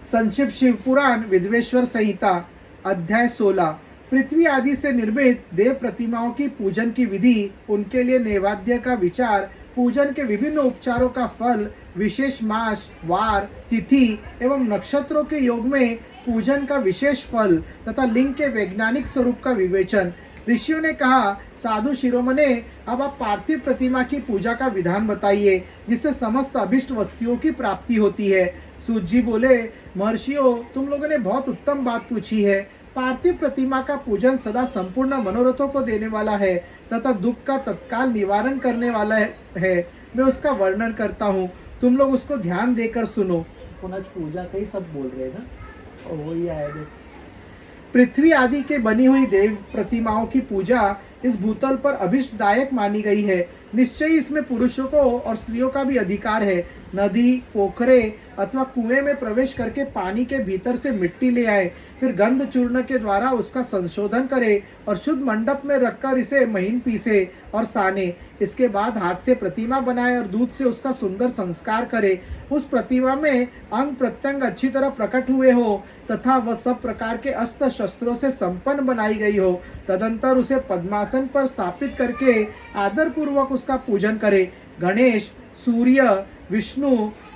संक्षिप्त शिव पुराण विद्वेश्वर संहिता अध्याय 16। पृथ्वी आदि से निर्मित देव प्रतिमाओं की पूजन की विधि, उनके लिए नैवेद्य का विचार, पूजन के विभिन्न उपचारों का फल, विशेष मास, वार, तिथि एवं नक्षत्रों के योग में पूजन का विशेष फल तथा लिंग के वैज्ञानिक स्वरूप का विवेचन। ऋषियों ने कहा, साधु शिरोमणे, अब आप पार्थिव प्रतिमा की पूजा का विधान बताइए, जिससे समस्त अभिष्ट वस्तुओं की प्राप्ति होती है। सूत जी बोले, महर्षियों, तुम लोगों ने बहुत उत्तम बात पूछी है। पार्थिव प्रतिमा का पूजन सदा संपूर्ण मनोरथों को देने वाला है तथा दुख का तत्काल निवारण करने वाला है। मैं उसका वर्णन करता हूँ, तुम लोग उसको ध्यान देकर सुनो। पुनः पूजा का ही सब बोल रहे हैं ना, और वही आया। पृथ्वी आदि के बनी हुई देव प्रतिमाओं की पूजा इस भूतल पर अभिष्टदायक मानी गई है। निश्चय इसमें पुरुषों को और स्त्रियों का भी अधिकार है। नदी, पोखरे अथवा कुएं में प्रवेश करके पानी के भीतर से मिट्टी ले आए, फिर गंध चूर्ण के द्वारा उसका संशोधन करे और शुद्ध मंडप में रखकर इसे महीन पीसे और साने। इसके बाद हाथ से प्रतिमा बनाए और दूध से उसका सुंदर संस्कार करे। उस प्रतिमा में अंग प्रत्यंग अच्छी तरह प्रकट हुए हो तथा वह सब प्रकार के अस्त्र शस्त्रों से संपन्न बनाई गई हो। तदंतर उसे पद्मासन पर स्थापित करके आदर पूर्वक उसका पूजन करे। गणेश, सूर्य, विष्णु,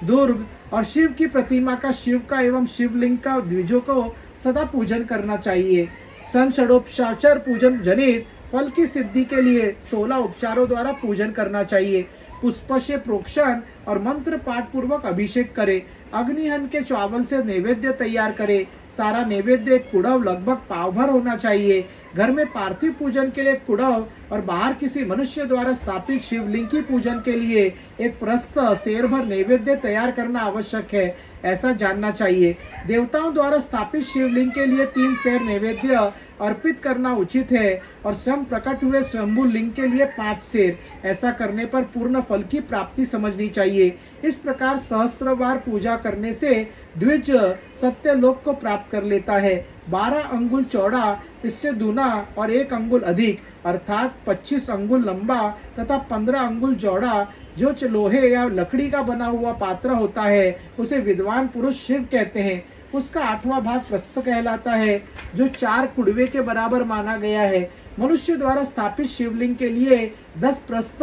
दुर्ग और शिव की प्रतिमा का, शिव का एवं शिवलिंग का द्विजों को सदा पूजन करना चाहिए। षडोपचार पूजन जनित फल की सिद्धि के लिए 16 उपचारों द्वारा पूजन करना चाहिए। पुष्प से प्रोक्षण और मंत्र पाठ पूर्वक अभिषेक करे। अग्निहन के चावल से नैवेद्य तैयार करे। सारा नैवेद्य एक कुड़व लगभग पाव भर होना चाहिए। घर में पार्थिव पूजन के लिए कुड़व और बाहर किसी मनुष्य द्वारा स्थापित शिवलिंग की पूजन के लिए एक प्रस्थ शेर भर नैवेद्य तैयार करना आवश्यक है, ऐसा जानना चाहिए। देवताओं द्वारा स्थापित शिवलिंग के लिए 3 शेर नैवेद्य अर्पित करना उचित है और स्वयं प्रकट हुए स्वयंभू लिंग के लिए 5 शेर। ऐसा करने पर पूर्ण फल की प्राप्ति समझनी चाहिए। इस प्रकार सहस्त्र बार पूजा करने से द्विज सत्य लोक को प्राप्त कर लेता है। 12 अंगुल चौड़ा, इससे दूना और 1 अंगुल अधिक अर्थात 25 अंगुल लंबा तथा 15 अंगुल चौड़ा जो लोहे या लकड़ी का बना हुआ पात्र होता है, उसे विद्वान पुरुष शिव कहते हैं। उसका 8वां भाग प्रस्थ कहलाता है, जो 4 कुड़वे के बराबर माना गया है। मनुष्य द्वारा स्थापित शिवलिंग के लिए 10 प्रस्थ,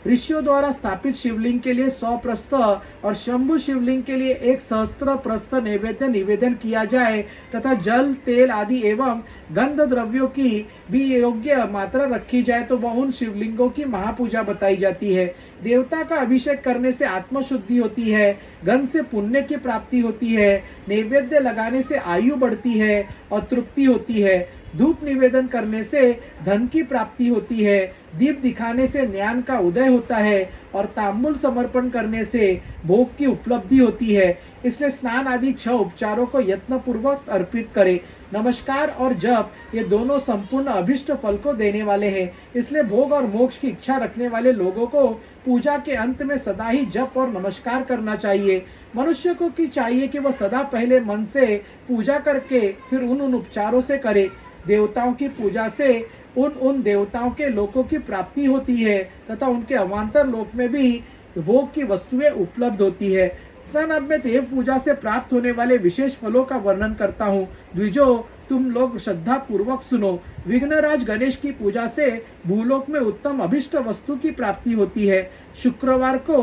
ऋषियों द्वारा स्थापित शिवलिंग के लिए 100 प्रस्थ और शंभु शिवलिंग के लिए 1 सहस्त्र प्रस्थ नैवेद्य निवेदन किया जाए तथा जल, तेल आदि एवं गंध द्रव्यों की भी योग्य मात्रा रखी जाए तो वह उन शिवलिंगों की महापूजा बताई जाती है। देवता का अभिषेक करने से आत्मशुद्धि होती है, गंध से पुण्य की प्राप्ति होती है, नैवेद्य लगाने से आयु बढ़ती है और तृप्ति होती है, धूप निवेदन करने से धन की प्राप्ति होती है, दीप दिखाने से ज्ञान का उदय होता है और तांबुल समर्पण करने से भोग की उपलब्धि होती है। इसलिए स्नान आदि 6 उपचारों को यत्न पूर्वक अर्पित करें। नमस्कार और जप ये दोनों संपूर्ण अभिष्ट फल को देने वाले हैं। इसलिए भोग और मोक्ष की इच्छा रखने वाले लोगों को पूजा के अंत में सदा ही जप और नमस्कार करना चाहिए। मनुष्य को की चाहिए कि वह सदा पहले मन से पूजा करके फिर उन उपचारों से करे। देवताओं की पूजा से उन देवताओं के लोकों की प्राप्ति होती है तथा उनके अवान्तर लोक में भी भोग की वस्तुएं उपलब्ध होती है। अब मैं देव पूजा से प्राप्त होने वाले विशेष फलों का वर्णन करता हूँ। द्विजो, तुम लोग श्रद्धा पूर्वक सुनो। विघ्नराज गणेश की पूजा से भूलोक में उत्तम अभिष्ट वस्तु की प्राप्ति होती है। शुक्रवार को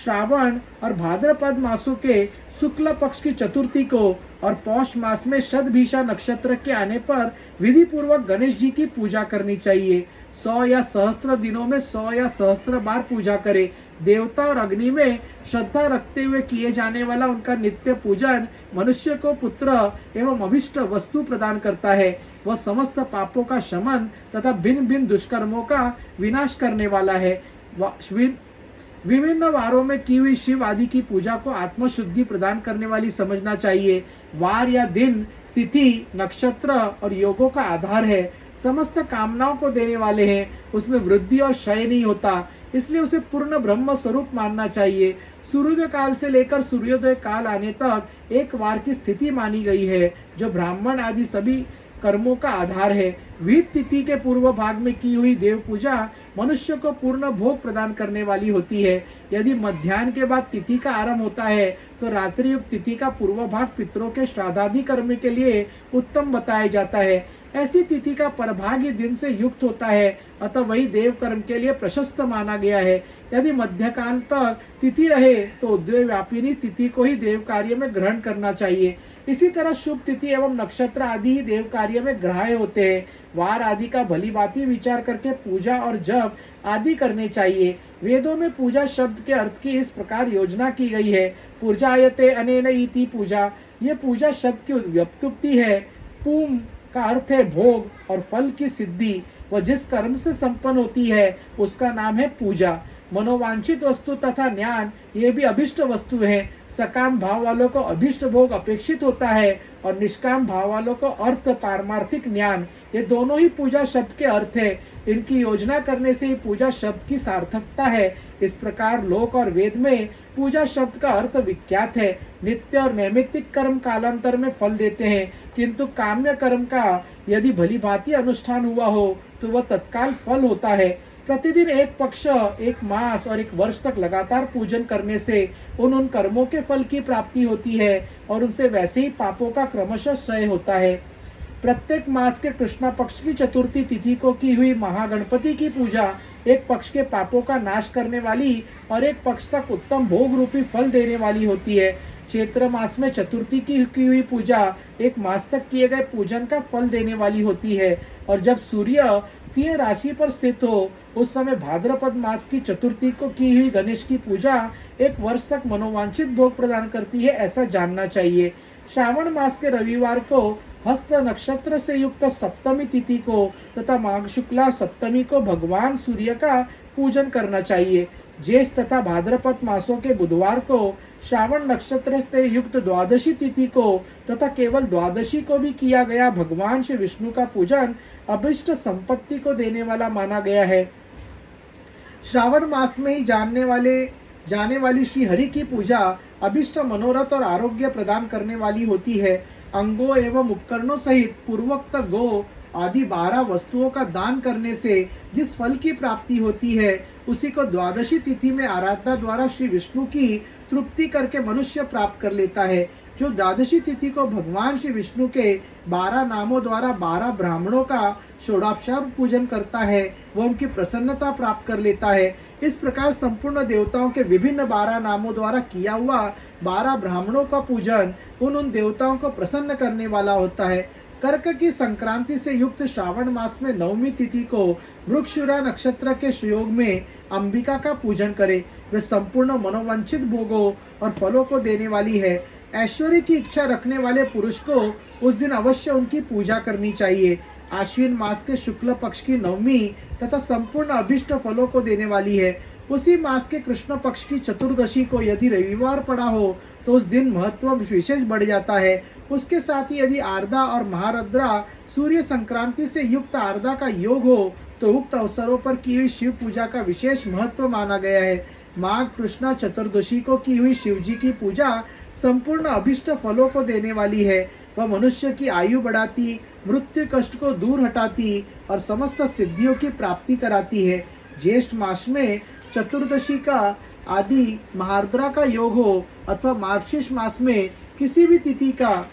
श्रावण और भाद्रपद मासों के शुक्ल पक्ष की चतुर्थी को और पौष मास में शतभिषा नक्षत्र के आने पर विधि पूर्वक गणेश जी की पूजा करनी चाहिए। 100 या सहस्त्र दिनों में 100 या सहस्त्र बार पूजा करें। देवता और अग्नि में श्रद्धा रखते हुए किए जाने वाला उनका नित्य पूजन मनुष्य को पुत्र एवं अभिष्ट वस्तु प्रदान करता है। वह समस्त पापों का शमन तथा भिन्न भिन्न दुष्कर्मों का विनाश करने वाला है। विभिन्न वारों में की हुई शिव आदि की पूजा को आत्मशुद्धि प्रदान करने वाली समझना चाहिए। वार या दिन, तिथि, नक्षत्र और योगों का आधार है, समस्त कामनाओं को देने वाले हैं। उसमें वृद्धि और क्षय नहीं होता, इसलिए उसे पूर्ण ब्रह्म स्वरूप मानना चाहिए। सूर्योदय काल से लेकर सूर्योदय काल आने तक एक वार की स्थिति मानी गई है, जो ब्राह्मण आदि सभी कर्मों का आधार है। विहित तिथि के पूर्व भाग में की हुई देव पूजा मनुष्य को पूर्ण भोग प्रदान करने वाली होती है। यदि मध्याह्न के बाद तिथि का आरंभ होता है तो रात्रि युक्त तिथि का पूर्व भाग पितरों के श्राद्धादि कर्म के लिए उत्तम बताया जाता है। ऐसी तिथि का परभागी दिन से युक्त होता है, अतः वही देव कर्म के लिए प्रशस्त माना गया है। यदि मध्यकाल तक तिथि रहे तो उद्योग व्यापिनी तिथि को ही देव कार्य में ग्रहण करना चाहिए। इसी तरह शुभ तिथि एवं नक्षत्र आदि ही देव कार्य में ग्राह्य होते हैं। वार आदि का भली भांति विचार करके पूजा और जप आदि करने चाहिए। वेदों में पूजा शब्द के अर्थ की इस प्रकार योजना की गई है। पूजायते अनेन इति पूजा, ये पूजा शब्द की व्युत्पत्ति है। पूम का अर्थ है भोग और फल की सिद्धि, वह जिस कर्म से संपन्न होती है उसका नाम है पूजा। मनोवांछित वस्तु तथा ज्ञान ये भी अभिष्ट वस्तु है। सकाम भाव वालों को अभिष्ट भोग अपेक्षित होता है और निष्काम भाव वालों को अर्थ पारमार्थिक ज्ञान, ये दोनों ही पूजा शब्द के अर्थ है। इनकी योजना करने से ही पूजा शब्द की सार्थकता है। इस प्रकार लोक और वेद में पूजा शब्द का अर्थ विख्यात है। नित्य और नैमित्तिक कर्म कालांतर में फल देते हैं, किंतु काम्य कर्म का यदि भली भांति अनुष्ठान हुआ हो तो वह तत्काल फल होता है। प्रतिदिन एक पक्ष, एक मास और एक वर्ष तक लगातार पूजन करने से उन कर्मों के फल की प्राप्ति होती है और उनसे वैसे ही पापों का क्रमशः क्षय होता है। प्रत्येक मास के कृष्ण पक्ष की चतुर्थी तिथि को की हुई महागणपति की पूजा एक पक्ष के पापों का नाश करने वाली और एक पक्ष तक उत्तम भोग रूपी फल देने वाली होती है। चैत्र मास में चतुर्थी की हुई पूजा एक मास तक किए गए पूजन का फल देने वाली होती है, और जब सूर्य सिंह राशि पर स्थित हो उस समय भाद्रपद मास की चतुर्थी को की हुई गणेश की पूजा एक वर्ष तक मनोवांछित भोग प्रदान करती है, ऐसा जानना चाहिए। श्रावण मास के रविवार को हस्त नक्षत्र से युक्त सप्तमी तिथि को तथा माघ शुक्ला सप्तमी को भगवान सूर्य का पूजन करना चाहिए। ज्येष्ठ तथा भाद्रपद मासों के बुधवार को श्रावण नक्षत्र से युक्त द्वादशी तिथि को तथा केवल द्वादशी को भी किया गया भगवान श्री विष्णु का पूजन अभिष्ट संपत्ति को देने वाला माना गया है। श्रावण मास में ही जाने वाली श्री हरि की पूजा अभिष्ट मनोरथ और आरोग्य प्रदान करने वाली होती है। अंगों एवं उपकरणों सहित पूर्वोक्त गो आदि 12 वस्तुओं का दान करने से जिस फल की प्राप्ति होती है उसी को द्वादशी तिथि में आराधना द्वारा श्री विष्णु की तृप्ति करके मनुष्य प्राप्त कर लेता है। जो द्वादशी तिथि को भगवान श्री विष्णु के 12 नामों द्वारा 12 ब्राह्मणों का षोडशार पूजन करता है वह उनकी प्रसन्नता प्राप्त कर लेता है। इस प्रकार संपूर्ण देवताओं के विभिन्न 12 नामों द्वारा किया हुआ 12 ब्राह्मणों का पूजन उन देवताओं को प्रसन्न करने वाला होता है। कर्क की संक्रांति से युक्त श्रावण मास में नवमी तिथि को मृगशिरा नक्षत्र के सुयोग में अंबिका का पूजन करें। वे संपूर्ण मनोवांछित भोगों और फलों को देने वाली है। ऐश्वर्य की इच्छा रखने वाले पुरुष को उस दिन अवश्य उनकी पूजा करनी चाहिए। आश्विन मास के शुक्ल पक्ष की नवमी तथा संपूर्ण अभिष्ट फलों को देने वाली है। उसी मास के कृष्ण पक्ष की चतुर्दशी को यदि रविवार पड़ा हो तो उस दिन महत्व विशेष बढ़ जाता है। उसके साथ ही यदि आर्द्रा और महारद्रा सूर्य संक्रांति से युक्त आर्द्रा का योग हो तो उक्त अवसरों पर की हुई शिव पूजा का विशेष महत्व माना गया है। माघ कृष्णा चतुर्दशी को की हुई शिव जी की पूजा संपूर्ण अभिष्ट फलों को देने वाली है। वह मनुष्य की आयु बढ़ाती, मृत्यु कष्ट को दूर हटाती और समस्त सिद्धियों की प्राप्ति कराती है। ज्येष्ठ मास में चतुर्दशी का आदि महार्द्रा का योग हो अथवा मार्गशीर्ष मास में किसी भी तिथि का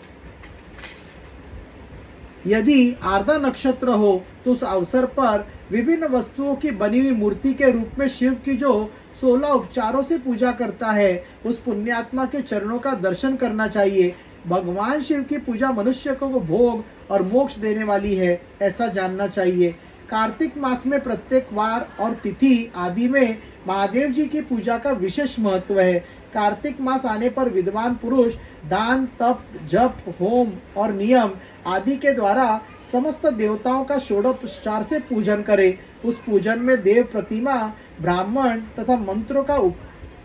यदि आर्द्रा नक्षत्र हो तो उस अवसर पर विभिन्न वस्तुओं की बनी हुई मूर्ति के रूप में शिव की जो 16 उपचारों से पूजा करता है उस पुण्यात्मा के चरणों का दर्शन करना चाहिए। भगवान शिव की पूजा मनुष्य को भोग और मोक्ष देने वाली है, ऐसा जानना चाहिए। कार्तिक मास में प्रत्येक वार और तिथि आदि में महादेव जी की पूजा का विशेष महत्व है। कार्तिक मास आने पर विद्वान पुरुष दान, तप, जप, होम और नियम आदि के द्वारा समस्त देवताओं का षोडशोपचार से पूजन करे। उस पूजन में देव प्रतिमा, ब्राह्मण तथा मंत्रों का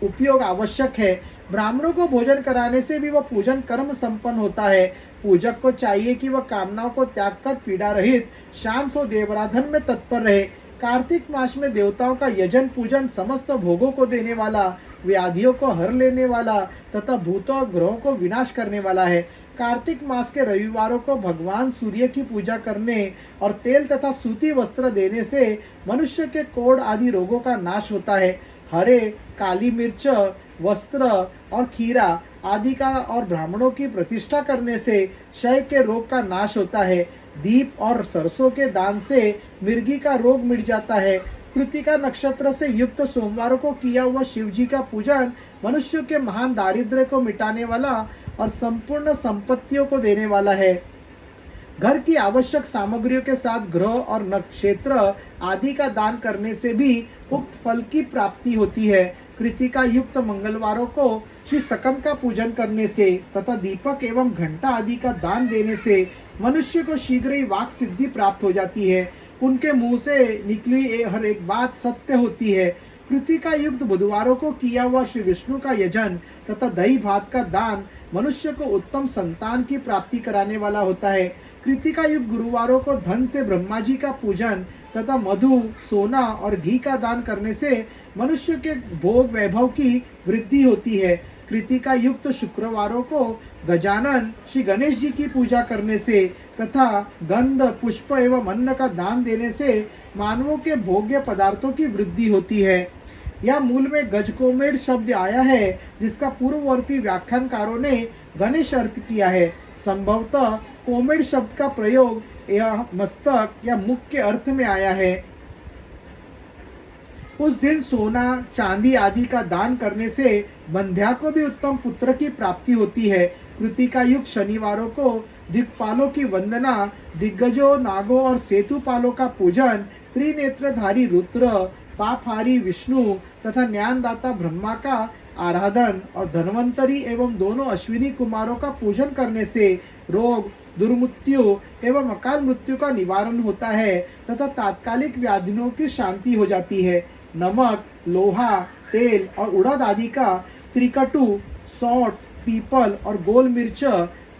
उपयोग आवश्यक है। ब्राह्मणों को भोजन कराने से भी वह पूजन कर्म संपन्न होता है। पूजक को चाहिए कि वह कामनाओं को त्याग कर पीड़ा रहित शांत हो देवराधन में तत्पर रहे। कार्तिक मास में देवताओं का यजन पूजन समस्त भोगों को देने वाला, व्याधियों को हर लेने वाला तथा भूतों और ग्रहों को विनाश करने वाला है। कार्तिक मास के रविवारों को भगवान सूर्य की पूजा करने और तेल तथा सूती वस्त्र देने से मनुष्य के कोढ़ आदि रोगों का नाश होता है। हरे, काली मिर्च, वस्त्र और खीरा आदि का और ब्राह्मणों की प्रतिष्ठा करने से क्षय के रोग का नाश होता है। दीप और सरसों के दान से मिर्गी का रोग मिट जाता है। कृतिका नक्षत्र से युक्त सोमवारों को किया हुआ शिव जी का पूजन मनुष्य के महान दारिद्र्य को मिटाने वाला और संपूर्ण संपत्तियों को देने वाला है। घर की आवश्यक सामग्रियों के साथ ग्रह और नक्षत्र आदि का दान करने से भी उक्त फल की प्राप्ति होती है। कृतिका युक्त मंगलवारों को श्री सकंद का पूजन करने से तथा दीपक एवं घंटा आदि का दान देने से मनुष्य को शीघ्र ही वाक सिद्धि प्राप्त हो जाती है। उनके मुंह से निकली हर एक बात सत्य होती है। कृतिका युक्त बुधवारों को किया हुआ श्री विष्णु का यजन तथा दही भात का दान मनुष्य को उत्तम संतान की प्राप्ति कराने वाला होता है। कृतिका युक्त गुरुवारों को धन से ब्रह्मा जी का पूजन तथा मधु, सोना और घी का दान करने से मनुष्य के भोग वैभव की वृद्धि होती है। कृतिका युक्त शुक्रवारों को गजानन श्री गणेश जी की पूजा करने से तथा गंध, पुष्प एवं अन्न का दान देने से मानवों के भोग्य पदार्थों की वृद्धि होती है। यह मूल में गजकोमेड़ शब्द आया है, जिसका पूर्ववर्ती व्याख्यानकारों ने गणेश अर्थ किया है। संभवतः कोमेड़ शब्द का प्रयोग यह मस्तक या मुख के अर्थ में आया है। उस दिन सोना, चांदी आदि का दान करने से बंध्या को भी उत्तम पुत्र की प्राप्ति होती है। कृतिका युक्त शनिवारों को दिक्पालों की वंदना, दिग्गजों, नागों और सेतुपालों का पूजन, त्रिनेत्रधारी रुद्र, पापहारी विष्णु तथा ज्ञानदाता ब्रह्मा का आराधन और धन्वंतरी एवं दोनों अश्विनी कुमारों का पूजन करने से रोग, दुर्मृत्यु एवं अकाल मृत्यु का निवारण होता है तथा तात्कालिक व्याधियों की शांति हो जाती है। नमक, लोहा, तेल और उड़द आदि का त्रिकटु, सौंठ, पीपल और गोल मिर्च,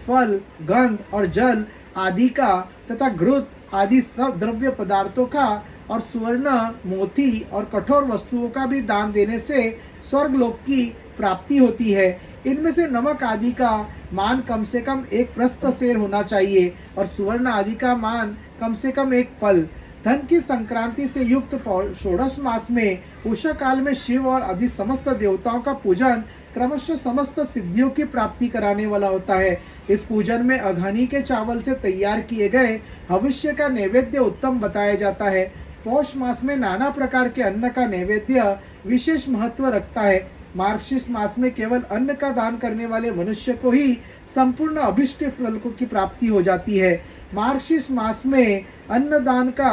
फल, गंध और जल आदि का तथा घृत आदि सब द्रव्य पदार्थों का और स्वर्ण, मोती और कठोर वस्तुओं का भी दान देने से स्वर्गलोक की प्राप्ति होती है। इनमें से नमक आदि का मान कम से कम एक प्रस्थ सेर होना चाहिए और सुवर्ण आदि का मान कम से कम एक पल। धन की संक्रांति से युक्त षोडश मास में उषा काल में शिव और आदि समस्त देवताओं का पूजन क्रमशः समस्त सिद्धियों की प्राप्ति कराने वाला होता है। इस पूजन में अघानी के चावल से तैयार किए गए भविष्य का नैवेद्य उत्तम बताया जाता है। पौष मास में नाना प्रकार के अन्न का नैवेद्य विशेष महत्व रखता है। मार्गशीर्ष मास में केवल अन्न का दान करने वाले मनुष्य को ही संपूर्ण अभिष्ट फल की प्राप्ति हो जाती है। मार्गशीर्ष मास में अन्न दान का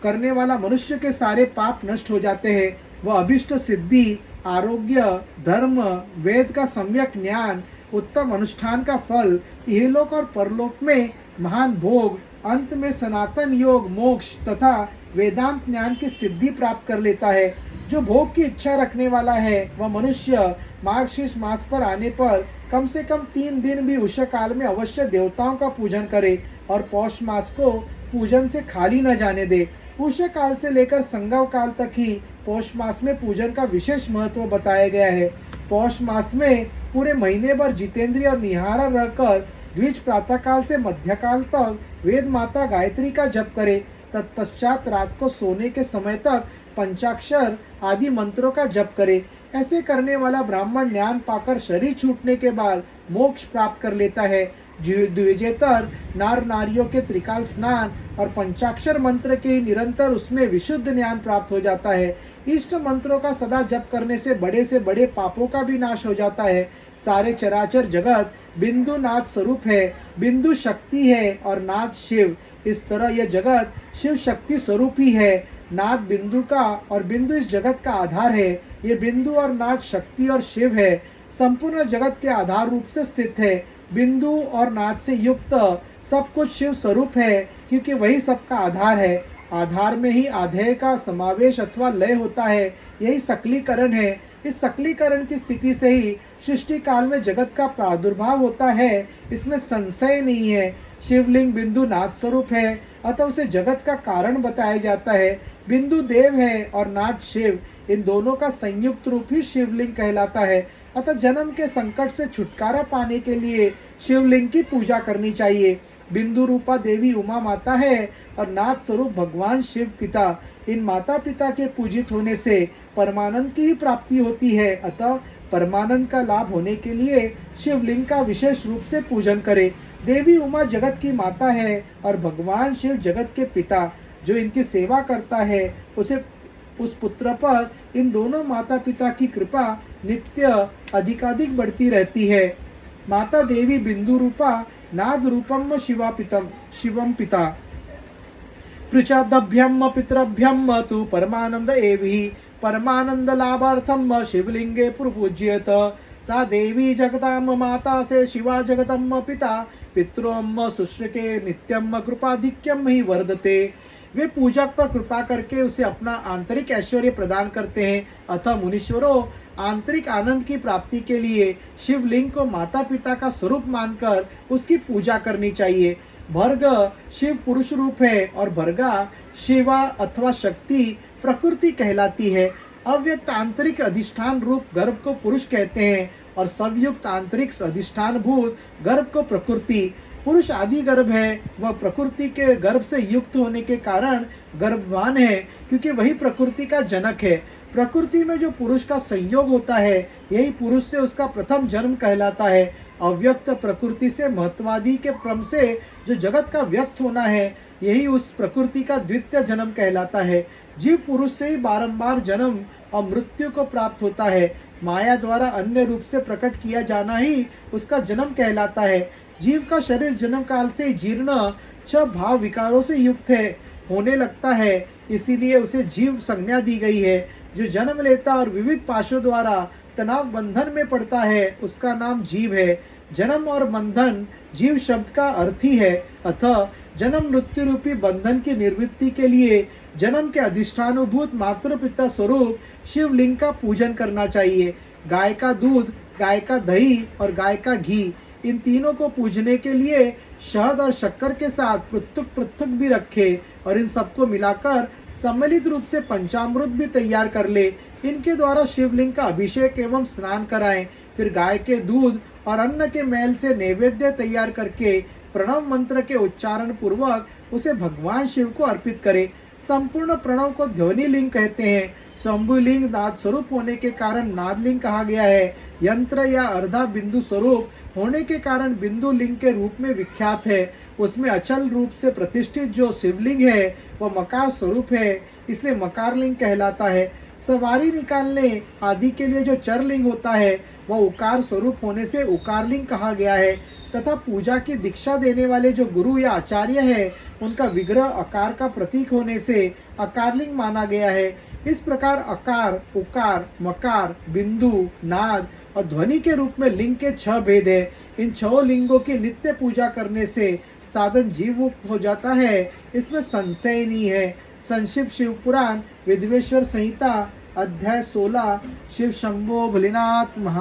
करने वाला मनुष्य के सारे पाप नष्ट हो जाते हैं। वह अभिष्ट सिद्धि, आरोग्य, धर्म, वेद का सम्यक ज्ञान, उत्तम अनुष्ठान का फल, इहलोक और परलोक में महान भोग, अंत में सनातन योग, मोक्ष तथा वेदांत ज्ञान की सिद्धि प्राप्त कर लेता है। जो भोग की इच्छा रखने वाला है वह मनुष्य मार्गशीर्ष मास पर आने पर कम से कम 3 दिन भी उषा काल में अवश्य देवताओं का पूजन करे और पौष मास को पूजन से खाली न जाने दे। उषा काल से लेकर संगव काल तक ही पौष मास में पूजन का विशेष महत्व बताया गया है। पौष मास में पूरे महीने भर जितेंद्रिय और निहारा रहकर द्विज प्रातः काल से मध्यकाल तक वेद माता गायत्री का जप करे। तत्पश्चात रात को सोने के समय तक पंचाक्षर आदि मंत्रों का जप करे। ऐसे करने वाला ब्राह्मण ज्ञान पाकर शरीर छूटने के बाद मोक्ष प्राप्त कर लेता है। द्विजेतर नार नारियों के त्रिकाल स्नान और पंचाक्षर मंत्र के निरंतर उसमें विशुद्ध ज्ञान प्राप्त हो जाता है। इष्ट मंत्रों का सदा जप करने से बड़े पापों का भी नाश हो जाता है। सारे चराचर जगत बिंदु नाथ स्वरूप है। बिंदु शक्ति है और नाथ शिव। इस तरह यह जगत शिव शक्ति स्वरूप ही है। नाथ बिंदु का और बिंदु इस जगत का आधार है। ये बिंदु और नाथ शक्ति और शिव है, संपूर्ण जगत के आधार रूप से स्थित है। बिंदु और नाथ से युक्त सब कुछ शिव स्वरूप है, क्योंकि वही सबका आधार है। आधार में ही आधेय का समावेश अथवा लय होता है, यही सकलीकरण है। इस सकलीकरण की स्थिति से ही सृष्टि काल में जगत का प्रादुर्भाव होता है, इसमें संशय नहीं है। शिवलिंग बिंदु नाथ स्वरूप है, अतः उसे जगत का कारण बताया जाता है। बिंदु देव है और नाथ शिव, इन दोनों का संयुक्त रूप ही शिवलिंग कहलाता है। अतः जन्म के संकट से छुटकारा पाने के लिए शिवलिंग की पूजा करनी चाहिए। बिंदु रूपा देवी उमा माता है और नाथ स्वरूप भगवान शिव पिता। इन माता पिता के पूजित होने से परमानंद की ही प्राप्ति होती है। अतः परमानंद का लाभ होने के लिए शिवलिंग का विशेष रूप से पूजन करें। देवी उमा जगत की माता है और भगवान शिव जगत के पिता। जो इनकी सेवा करता है उसे उस पुत्र पर इन दोनों माता पिता की कृपा नित्य अधिकाधिक बढ़ती रहती है। माता देवी बिंदु रूपा नाद रूपम शिवम पिता पृचादभ्यम पितृभ्यम तु परमानंद एवि परमानंद लाभार्थम शिवलिंगे प्रपूज्यत। सा देवी जगताम माता से शिवा जगतम पिता पितरोम शुश्रके नित्यम कृपाधिक्यम ही वर्धते। वे पूजक पर कृपा करके उसे अपना आंतरिक ऐश्वर्य प्रदान करते हैं। अतः मुनीश्वरों, आंतरिक आनंद की प्राप्ति के लिए शिवलिंग को माता पिता का स्वरूप मानकर उसकी पूजा करनी चाहिए। भर्ग शिव पुरुष रूप है और भर्गा शिवा अथवा शक्ति प्रकृति कहलाती है। अव्यक्त आंतरिक अधिष्ठान रूप गर्भ को पुरुष कहते हैं और संयुक्त आंतरिक अधिष्ठान भूत गर्भ को प्रकृति। पुरुष आदि गर्भ है, वह प्रकृति के गर्भ से युक्त होने के कारण गर्भवान है, क्योंकि वही प्रकृति का जनक है। प्रकृति में जो पुरुष का संयोग होता है, यही पुरुष से उसका प्रथम जन्म कहलाता है। अव्यक्त प्रकृति से महत्वादि के क्रम से जो जगत का व्यक्त होना है, यही उस प्रकृति का द्वितीय जन्म कहलाता है। जीव पुरुष से ही बारंबार जन्म और मृत्यु को प्राप्त होता है। माया द्वारा अन्य रूप से प्रकट किया जाना ही उसका जन्म कहलाता है। जीव का शरीर जन्म काल से जीर्ण छह भाव विकारों से युक्त है होने लगता है, इसीलिए उसे जीव संज्ञा दी गई है। जो जन्म लेता और विविध पाशों द्वारा तनाव बंधन में पड़ता है, उसका नाम जीव है। जन्म और बंधन जीव शब्द का अर्थ ही है। अतः जन्म मृत्यु रूपी बंधन की निवृत्ति के लिए जन्म के अधिष्ठानुभूत मातृ पिता स्वरूप शिवलिंग का पूजन करना चाहिए। गाय का दूध, गाय का दही और गाय का घी, इन तीनों को पूजने के लिए शहद और शक्कर के साथ पृथक पृथक भी रखे और इन सबको मिलाकर सम्मिलित रूप से पंचामृत भी तैयार कर ले। इनके द्वारा शिवलिंग का अभिषेक एवं स्नान कराएं। फिर गाय के दूध और अन्न के मैल से नैवेद्य तैयार करके प्रणव मंत्र के उच्चारण पूर्वक उसे भगवान शिव को अर्पित करें। संपूर्ण प्रणव को ध्वनि लिंग कहते हैं। शंभुलिंग नाद स्वरूप होने के कारण नादलिंग कहा गया है। यंत्र या अर्धा बिंदु स्वरूप होने के कारण बिंदु लिंग के रूप में विख्यात है। उसमें अचल रूप से प्रतिष्ठित जो शिवलिंग है वह मकार स्वरूप है, इसलिए मकार लिंग कहलाता है। सवारी निकालने आदि के लिए जो चरलिंग होता है वह उकार स्वरूप होने से उकारलिंग कहा गया है। तथा पूजा की दीक्षा देने वाले जो गुरु या आचार्य है, उनका विग्रह आकार का प्रतीक होने से अकारलिंग माना गया है। इस प्रकार अकार, उकार, मकार, बिंदु, नाद और ध्वनि के रूप में लिंग के 6 भेद है। इन 6 लिंगों की नित्य पूजा करने से साधन जीवमुक्त हो जाता है, इसमें संशय नहीं है। संक्षिप्त शिव पुराण विधवेश्वर संहिता अध्याय 16 शिव शंभो भोलेनाथ महा